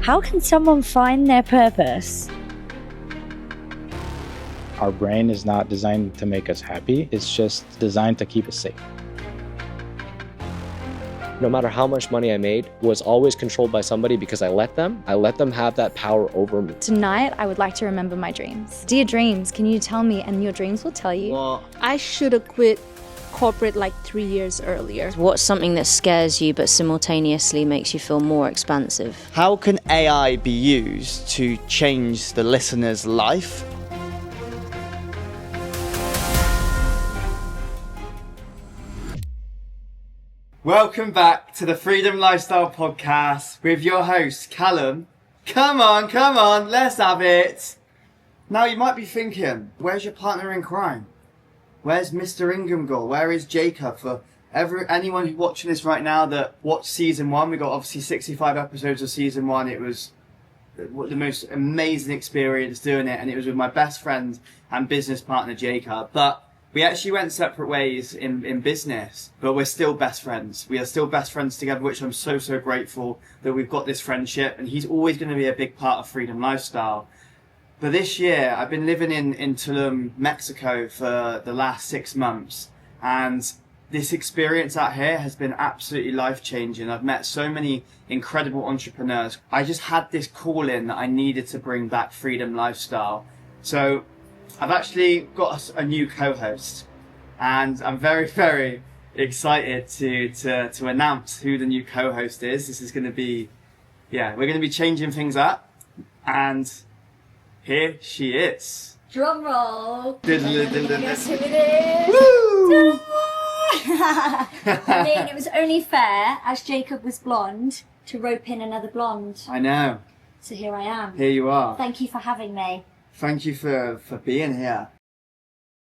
How can someone find their purpose? Our brain is not designed to make us happy. It's just designed to keep us safe. No matter how much money I made, was always controlled by somebody because I let them have that power over me. Tonight, I would like to remember my dreams. Dear dreams, can you tell me? And your dreams will tell you. Well, I should have quit corporate like 3 years earlier. What's something that scares you but simultaneously makes you feel more expansive? How can AI be used to change the listener's life? Welcome back to the Freedom Lifestyle Podcast with your host, Callum. Come on, let's have it. Now you might be thinking, where's your partner in crime? Where's Mr. Ingramgall? Where is Jacob? For anyone who's watching this right now that watched season 1, we got obviously 65 episodes of season 1. It was the most amazing experience doing it, and it was with my best friend and business partner, Jacob. But we actually went separate ways in business, but we're still best friends. We are still best friends together, which I'm so grateful that we've got this friendship, and he's always going to be a big part of Freedom Lifestyle. But this year, I've been living in Tulum, Mexico for the last 6 months, and this experience out here has been absolutely life-changing. I've met so many incredible entrepreneurs. I just had this calling that I needed to bring back Freedom Lifestyle. So I've actually got a new co-host, and I'm very excited to announce who the new co-host is. This is going to be, we're going to be changing things up, and here she is. Drum roll. Guess who it is? Woo! I mean, it was only fair, as Jacob was blonde, to rope in another blonde. I know. So here I am. Here you are. Thank you for having me. Thank you for being here.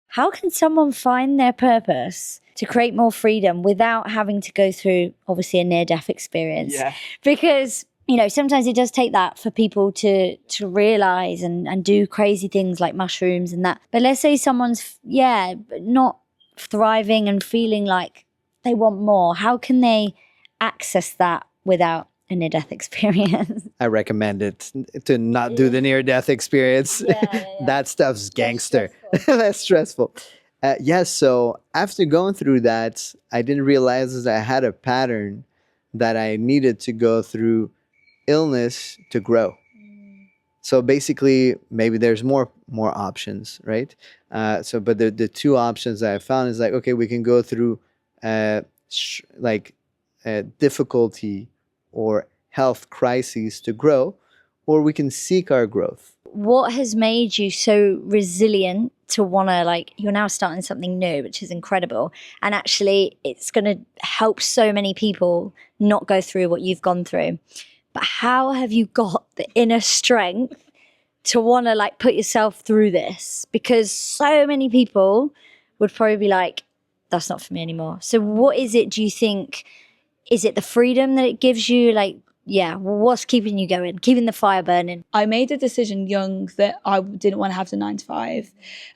How can someone find their purpose to create more freedom without having to go through, obviously, a near-death experience? Yeah. Because, you know, sometimes it does take that for people to realise and do crazy things like mushrooms and that. But let's say someone's, not thriving and feeling like they want more. How can they access that without a near-death experience? I recommend it to not do the near-death experience. That stuff's gangster. That's stressful. So after going through that, I didn't realize that I had a pattern that I needed to go through illness to grow. So basically, maybe there's more options, right? But the two options that I found is like, okay, we can go through difficulty or health crises to grow, or we can seek our growth. What has made you so resilient to want to, you're now starting something new, which is incredible. And actually, it's going to help so many people not go through what you've gone through. But how have you got the inner strength to want to put yourself through this? Because so many people would probably be like, that's not for me anymore. So what is it, do you think? Is it the freedom that it gives you? What's keeping you going, keeping the fire burning? I made a decision young that I didn't want to have the 9 to 5,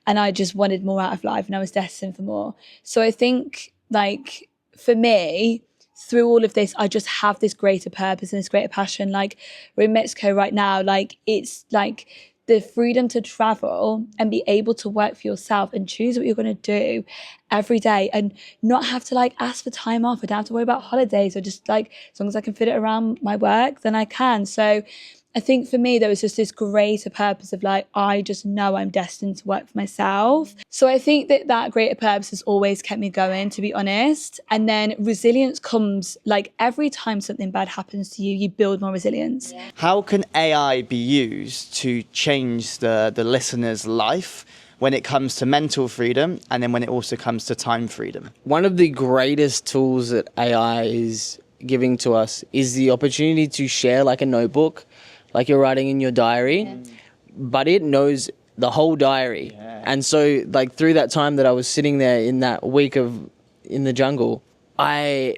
and I just wanted more out of life, and I was destined for more. So I think, for me, through all of this, I just have this greater purpose and this greater passion. We're in Mexico right now. It's the freedom to travel and be able to work for yourself and choose what you're going to do every day and not have to ask for time off. I don't have to worry about holidays, or just as long as I can fit it around my work, then I can. So I think for me, there was just this greater purpose of I just know I'm destined to work for myself. So I think that greater purpose has always kept me going, to be honest. And then resilience comes, every time something bad happens to you, you build more resilience. Yeah. How can AI be used to change the listener's life when it comes to mental freedom, and then when it also comes to time freedom? One of the greatest tools that AI is giving to us is the opportunity to share a notebook, like you're writing in your diary, but it knows the whole diary. Yeah. And so through that time that I was sitting there in that week in the jungle, I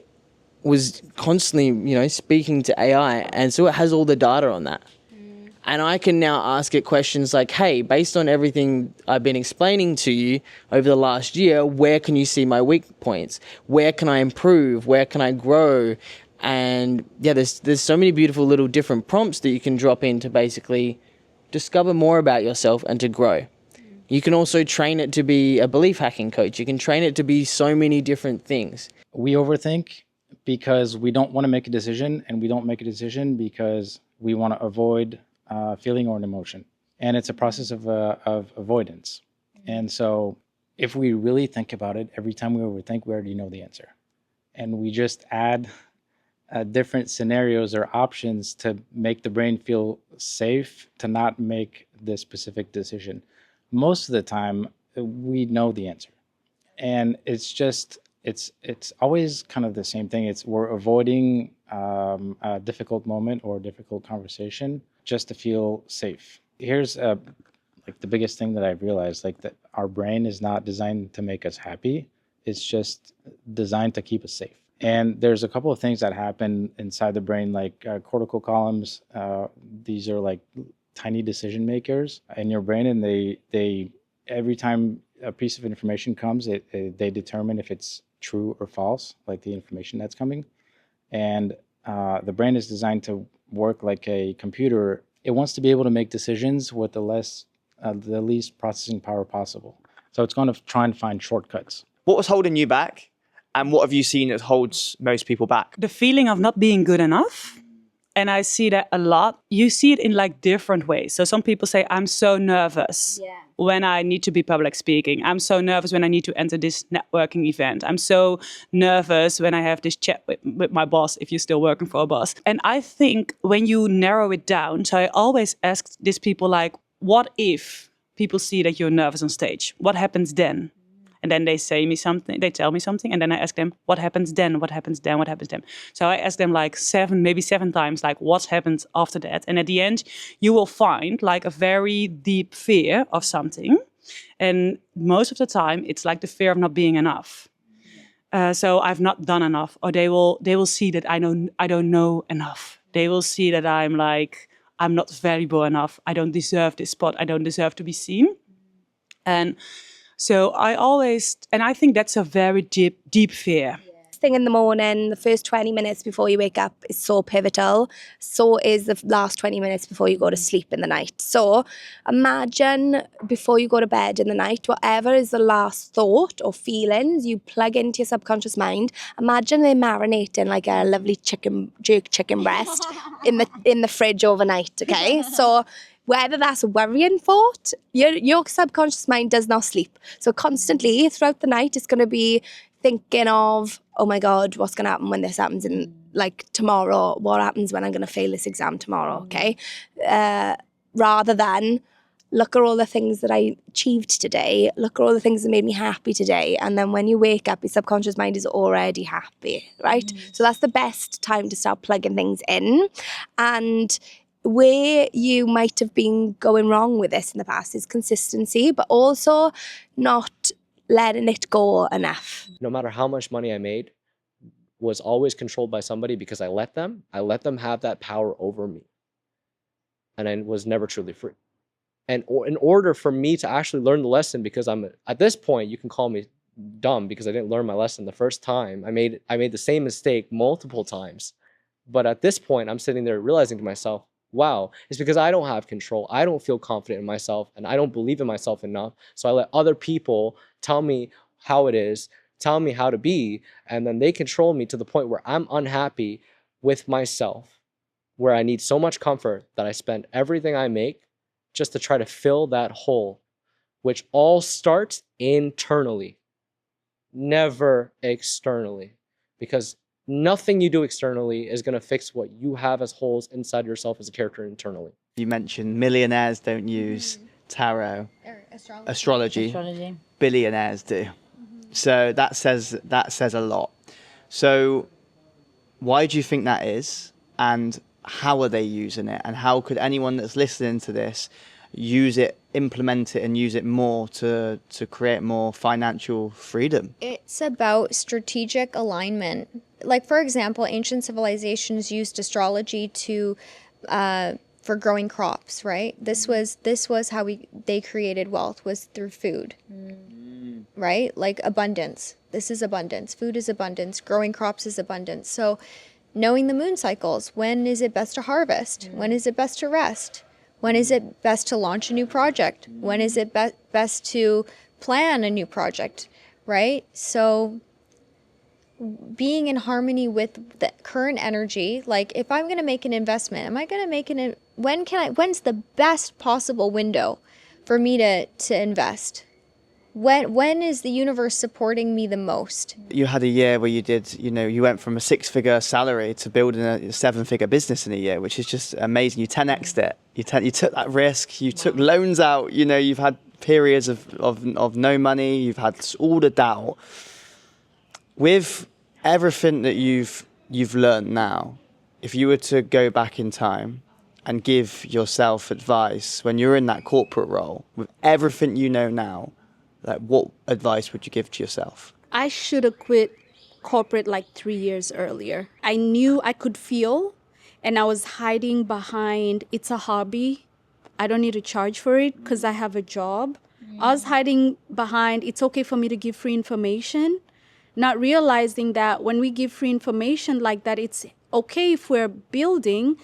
was constantly, speaking to AI, and so it has all the data on that. And I can now ask it questions like, hey, based on everything I've been explaining to you over the last year, where can you see my weak points? Where can I improve? Where can I grow? And yeah, there's so many beautiful little different prompts that you can drop in to basically discover more about yourself and to grow. You can also train it to be a belief hacking coach. You can train it to be so many different things. We overthink because we don't want to make a decision, and we don't make a decision because we want to avoid a feeling or an emotion. And it's a process of avoidance. And so if we really think about it, every time we overthink, we already know the answer. And we just add different scenarios or options to make the brain feel safe to not make this specific decision. Most of the time, we know the answer. And it's just, it's always kind of the same thing. We're avoiding a difficult moment or a difficult conversation just to feel safe. Here's like the biggest thing that I've realized, like that our brain is not designed to make us happy. It's just designed to keep us safe. And there's a couple of things that happen inside the brain, like cortical columns. These are like tiny decision makers in your brain, and they every time a piece of information comes, they determine if it's true or false, like the information that's coming. And the brain is designed to work like a computer. It wants to be able to make decisions with the least processing power possible. So it's going to try and find shortcuts. What was holding you back? And what have you seen that holds most people back? The feeling of not being good enough. And I see that a lot. You see it in like different ways. So some people say, I'm so nervous when I need to be public speaking. I'm so nervous when I need to enter this networking event. I'm so nervous when I have this chat with my boss, if you're still working for a boss. And I think when you narrow it down, so I always ask these people like, what if people see that you're nervous on stage? What happens then? And then they tell me something, and then I ask them, what happens then? What happens then? What happens then? So I ask them like maybe seven times, like what happens after that? And at the end, you will find like a very deep fear of something. And most of the time, it's like the fear of not being enough. So I've not done enough, or they will see that I don't know enough. They will see that I'm not valuable enough. I don't deserve this spot. I don't deserve to be seen. And so I think that's a very deep fear. Thing in the morning, the first 20 minutes before you wake up is so pivotal. So is the last 20 minutes before you go to sleep in the night. So imagine before you go to bed in the night, whatever is the last thought or feelings you plug into your subconscious mind, imagine they're marinating like a lovely jerk chicken breast in the fridge overnight, okay? So whether that's a worrying thought, your subconscious mind does not sleep. So constantly throughout the night, it's going to be thinking of, oh my God, what's going to happen when this happens in like tomorrow? What happens when I'm going to fail this exam tomorrow? Okay. Rather than look at all the things that I achieved today. Look at all the things that made me happy today. And then when you wake up, your subconscious mind is already happy, right? So that's the best time to start plugging things in. And where you might have been going wrong with this in the past is consistency, but also not letting it go enough. No matter how much money I made was always controlled by somebody because I let them have that power over me. And I was never truly free. And in order for me to actually learn the lesson, because at this point, you can call me dumb because I didn't learn my lesson the first time. I made the same mistake multiple times. But at this point, I'm sitting there realizing to myself, wow, it's because I don't have control. I don't feel confident in myself, and I don't believe in myself enough. So I let other people tell me how it is, tell me how to be, and then they control me to the point where I'm unhappy with myself, where I need so much comfort that I spend everything I make just to try to fill that hole, which all starts internally, never externally, because nothing you do externally is going to fix what you have as holes inside yourself as a character internally. You mentioned millionaires don't use tarot, astrology. Billionaires do. So that says a lot. So why do you think that is? And how are they using it? And how could anyone that's listening to this use it, implement it, and use it more to create more financial freedom? It's about strategic alignment. Like, for example, ancient civilizations used astrology to for growing crops, right? This was how they created wealth, was through food. Right? Like abundance. This is abundance. Food is abundance. Growing crops is abundance. So knowing the moon cycles. When is it best to harvest? When is it best to rest? When is it best to launch a new project? When is it best to plan a new project, right? So being in harmony with the current energy, like if I'm going to make an investment, am I going to make when's the best possible window for me to invest? When is the universe supporting me the most? You had a year where you went from a 6-figure salary to building a 7-figure business in a year, which is just amazing. You 10x'd it. You took that risk. You took loans out. You've had periods of no money. You've had all the doubt. With everything that you've learned now, if you were to go back in time and give yourself advice when you're in that corporate role, with everything you know now, like what advice would you give to yourself? I should have quit corporate like 3 years earlier. I knew I could feel, and I was hiding behind, it's a hobby. I don't need to charge for it because I have a job. I was hiding behind, it's okay for me to give free information, not realizing that when we give free information like that, it's okay if we're building,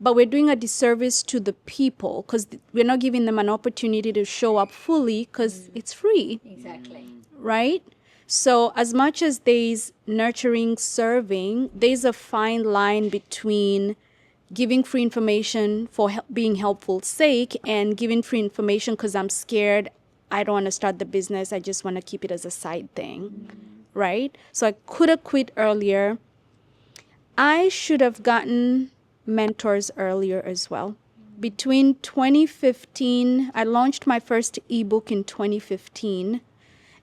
but we're doing a disservice to the people because we're not giving them an opportunity to show up fully because it's free. Exactly. Right? So as much as there's nurturing, serving, there's a fine line between giving free information for being helpful sake and giving free information because I'm scared, I don't want to start the business, I just want to keep it as a side thing. Right? So I could have quit earlier. I should have gotten mentors earlier as well. Between 2015, I launched my first ebook in 2015.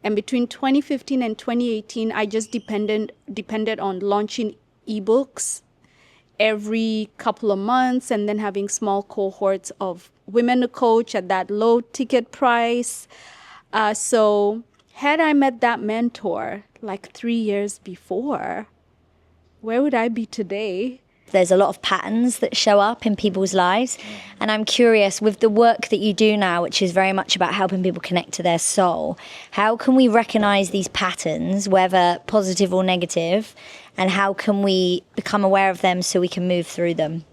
And between 2015 and 2018, I just depended on launching ebooks every couple of months and then having small cohorts of women to coach at that low ticket price. So had I met that mentor like 3 years before, where would I be today? There's a lot of patterns that show up in people's lives. And I'm curious, with the work that you do now, which is very much about helping people connect to their soul, how can we recognize these patterns, whether positive or negative, and how can we become aware of them so we can move through them?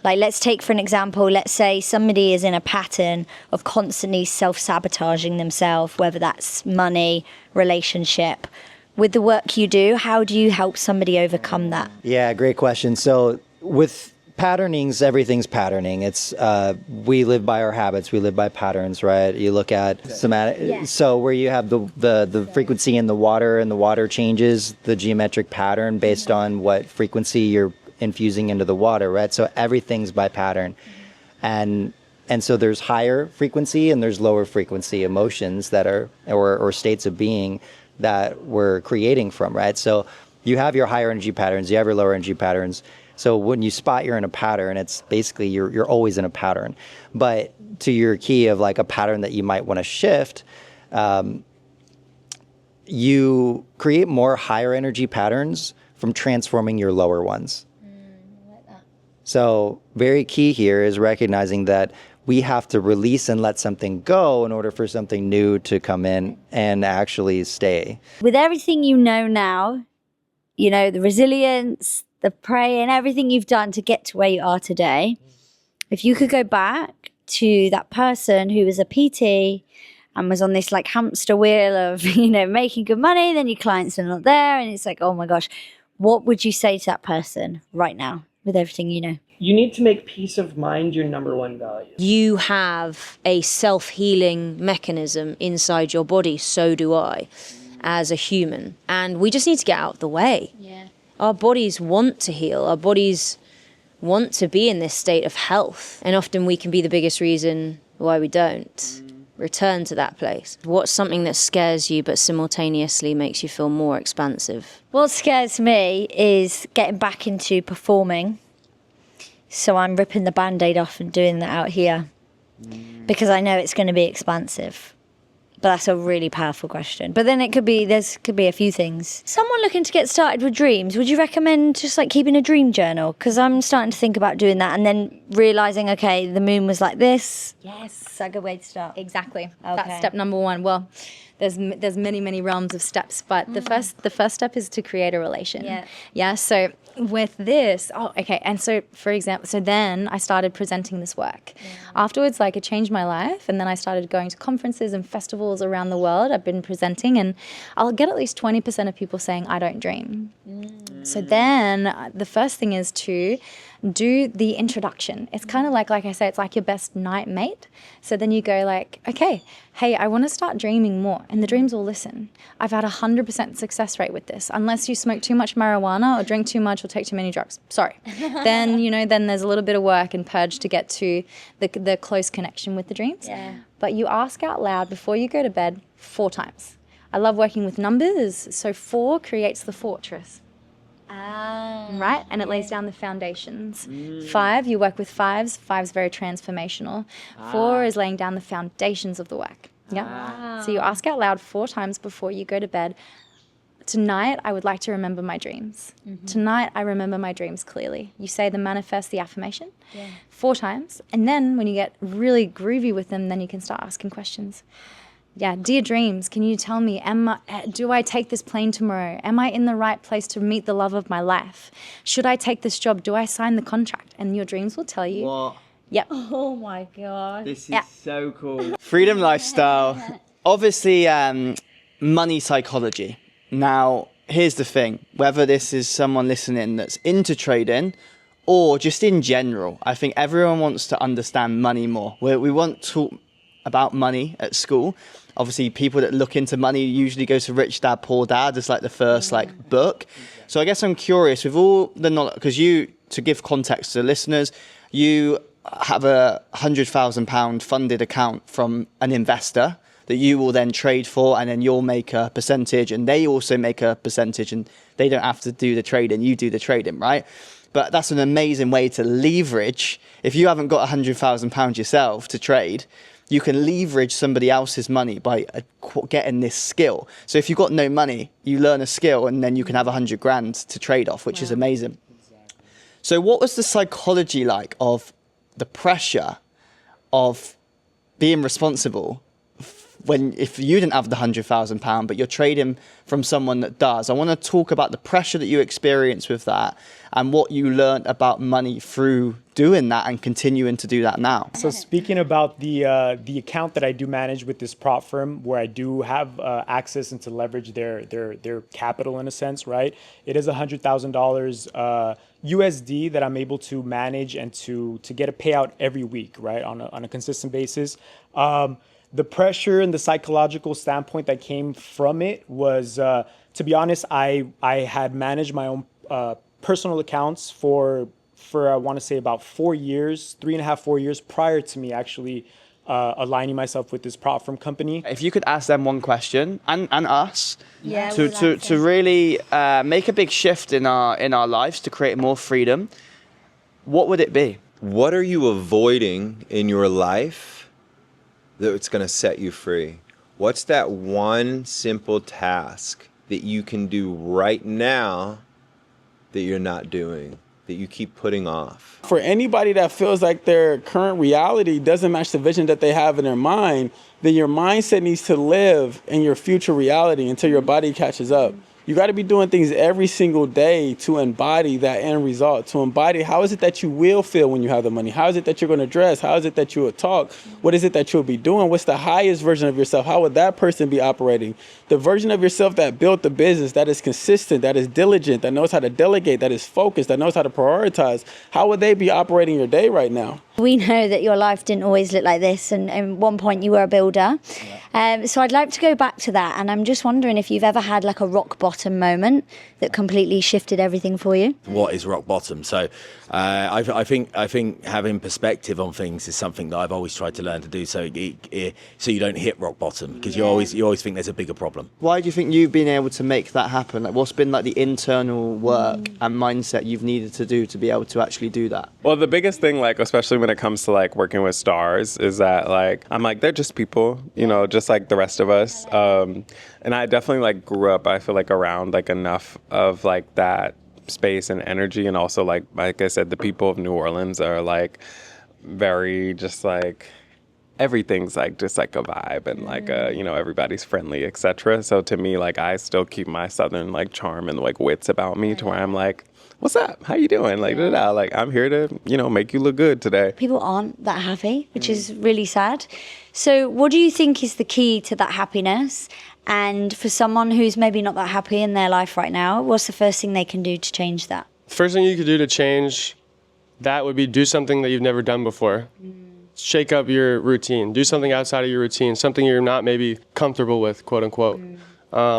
Like, let's take for an example, let's say somebody is in a pattern of constantly self-sabotaging themselves, whether that's money, relationship. With the work you do, how do you help somebody overcome that? Yeah, great question. So with patternings, everything's patterning. It's we live by our habits, we live by patterns, right? You look at somatic, so where you have the frequency in the water and the water changes the geometric pattern based on what frequency you're infusing into the water, right? So everything's by pattern. And so there's higher frequency and there's lower frequency emotions that are or states of being that we're creating from, right? So you have your higher energy patterns, you have your lower energy patterns. So when you spot you're in a pattern, it's basically you're always in a pattern. But to your key of like a pattern that you might want to shift, you create more higher energy patterns from transforming your lower ones. I like that. So very key here is recognizing that we have to release and let something go in order for something new to come in and actually stay. With everything you know now, you know, the resilience, the praying, everything you've done to get to where you are today, if you could go back to that person who was a PT and was on this like hamster wheel of, you know, making good money, then your clients are not there, and it's like, oh my gosh, what would you say to that person right now with everything you know? You need to make peace of mind your number one value. You have a self-healing mechanism inside your body, so do I, as a human. And we just need to get out of the way. Yeah. Our bodies want to heal. Our bodies want to be in this state of health. And often we can be the biggest reason why we don't return to that place. What's something that scares you but simultaneously makes you feel more expansive? What scares me is getting back into performing. So I'm ripping the Band-Aid off and doing that out here because I know it's going to be expansive. But that's a really powerful question. But then there could be a few things. Someone looking to get started with dreams, would you recommend just like keeping a dream journal? Because I'm starting to think about doing that and then realising, okay, the moon was like this. Yes, a good way to start. Exactly. Okay. That's step number one. Well, there's many realms of steps, but the first step is to create a relation. Yeah. So with this, and so for example, so then I started presenting this work. Afterwards, like, it changed my life, and then I started going to conferences and festivals around the world. I've been presenting, and I'll get at least 20% of people saying I don't dream. So then the first thing is to do the introduction. It's kind of like I say, it's like your best night mate. So then you go like, okay, hey, I want to start dreaming more. And the dreams will listen. I've had 100% success rate with this. Unless you smoke too much marijuana or drink too much or take too many drugs. Sorry. Then, then there's a little bit of work and purge to get to the close connection with the dreams. Yeah. But you ask out loud before you go to bed 4 times. I love working with numbers. So 4 creates the fortress. Right? And it lays down the foundations. 5, you work with 5s. 5's very transformational. 4 is laying down the foundations of the work. Yeah. So you ask out loud 4 times before you go to bed. Tonight, I would like to remember my dreams. Tonight, I remember my dreams clearly. You say the manifest, the affirmation 4 times. And then when you get really groovy with them, then you can start asking questions. Yeah, dear dreams, can you tell me, do I take this plane tomorrow? Am I in the right place to meet the love of my life? Should I take this job? Do I sign the contract? And your dreams will tell you. What? Yep. Oh my God. This is so cool. Freedom lifestyle. Obviously, money psychology. Now, here's the thing. Whether this is someone listening that's into trading or just in general, I think everyone wants to understand money more. We want to talk about money at school. Obviously, people that look into money usually go to Rich Dad, Poor Dad as like the first book. So I guess I'm curious with all the knowledge, because to give context to the listeners, you have a £100,000 funded account from an investor that you will then trade for, and then you'll make a percentage, and they also make a percentage, and they don't have to do the trading, you do the trading, right? But that's an amazing way to leverage. If you haven't got £100,000 yourself to trade, you can leverage somebody else's money by getting this skill. So if you've got no money, you learn a skill, and then you can have 100 grand to trade off, which is amazing. So what was the psychology like of the pressure of being responsible if you didn't have the £100,000, but you're trading from someone that does? I want to talk about the pressure that you experienced with that and what you learned about money through doing that and continuing to do that now. So speaking about the account that I do manage with this prop firm, where I do have access and to leverage their capital in a sense, right? It is $100,000 USD that I'm able to manage and to get a payout every week, right, on a consistent basis. The pressure and the psychological standpoint that came from it was, to be honest, I had managed my own personal accounts for I want to say about 4 years, 3.5, 4 years prior to me actually aligning myself with this prop firm company. If you could ask them one question, and us, to really make a big shift in our lives to create more freedom, what would it be? What are you avoiding in your life that's going to set you free? What's that one simple task that you can do right now that you're not doing, that you keep putting off? For anybody that feels like their current reality doesn't match the vision that they have in their mind, then your mindset needs to live in your future reality until your body catches up. You got to be doing things every single day to embody that end result, to embody how is it that you will feel when you have the money? How is it that you're going to dress? How is it that you will talk? What is it that you'll be doing? What's the highest version of yourself? How would that person be operating? The version of yourself that built the business, that is consistent, that is diligent, that knows how to delegate, that is focused, that knows how to prioritize, how would they be operating your day right now? We know that your life didn't always look like this, and at one point you were a builder. So I'd like to go back to that, and I'm just wondering if you've ever had like a rock bottom moment that completely shifted everything for you. What is rock bottom? So I think having perspective on things is something that I've always tried to learn to do, so you don't hit rock bottom, because you always think there's a bigger problem. Why do you think you've been able to make that happen? Like, what's been like the internal work and mindset you've needed to do to be able to actually do that? Well, the biggest thing, like, especially when it comes to like working with stars, is that like I'm like, they're just people, just like the rest of us. And I definitely like grew up, I feel like, around like enough of like that space and energy, and also like I said, the people of New Orleans are like very just like everything's like just like a vibe and like you know, everybody's friendly, etc. So to me, like I still keep my Southern like charm and like wits about me to where I'm like, what's up? How you doing? Like, like I'm here to, you know, make you look good today. People aren't that happy, which is really sad. So what do you think is the key to that happiness? And for someone who's maybe not that happy in their life right now, what's the first thing they can do to change that? First thing you could do to change that would be do something that you've never done before. Shake up your routine. Do something outside of your routine, something you're not maybe comfortable with, quote unquote.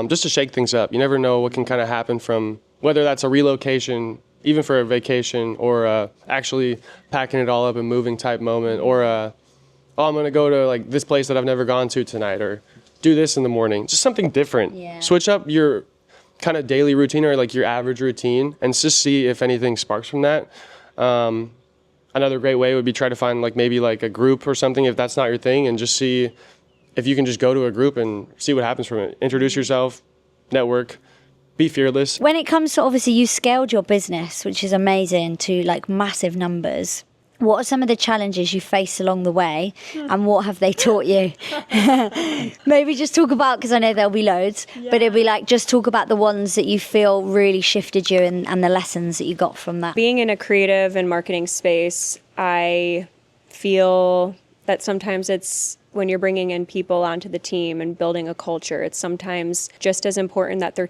Just to shake things up. You never know what can kind of happen from, whether that's a relocation, even for a vacation, or actually packing it all up and moving type moment, or oh, I'm going to go to like this place that I've never gone to tonight, or do this in the morning. Just something different. Switch up your kind of daily routine or like your average routine and just see if anything sparks from that. Another great way would be try to find like maybe like a group or something if that's not your thing, and just see if you can just go to a group and see what happens from it. Introduce yourself, network, be fearless. When it comes to, obviously you scaled your business, which is amazing, to like massive numbers. What are some of the challenges you faced along the way, and what have they taught you? Maybe just talk about, because I know there'll be loads, but it'll be like just talk about the ones that you feel really shifted you and the lessons that you got from that. Being in a creative and marketing space, I feel that sometimes it's when you're bringing in people onto the team and building a culture, it's sometimes just as important that they're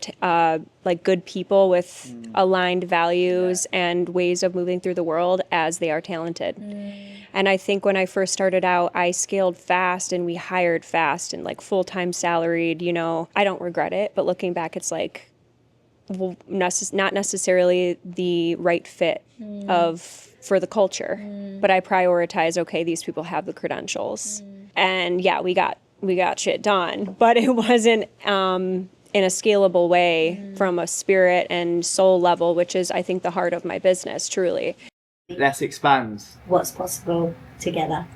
like good people with aligned values and ways of moving through the world as they are talented. And I think when I first started out, I scaled fast and we hired fast and like full-time salaried, you know. I don't regret it, but looking back, it's like not necessarily the right fit for the culture. But I prioritize, okay, these people have the credentials. And yeah, we got shit done, but it wasn't in a scalable way from a spirit and soul level, which is, I think, the heart of my business, truly. Let's expand. What's possible together?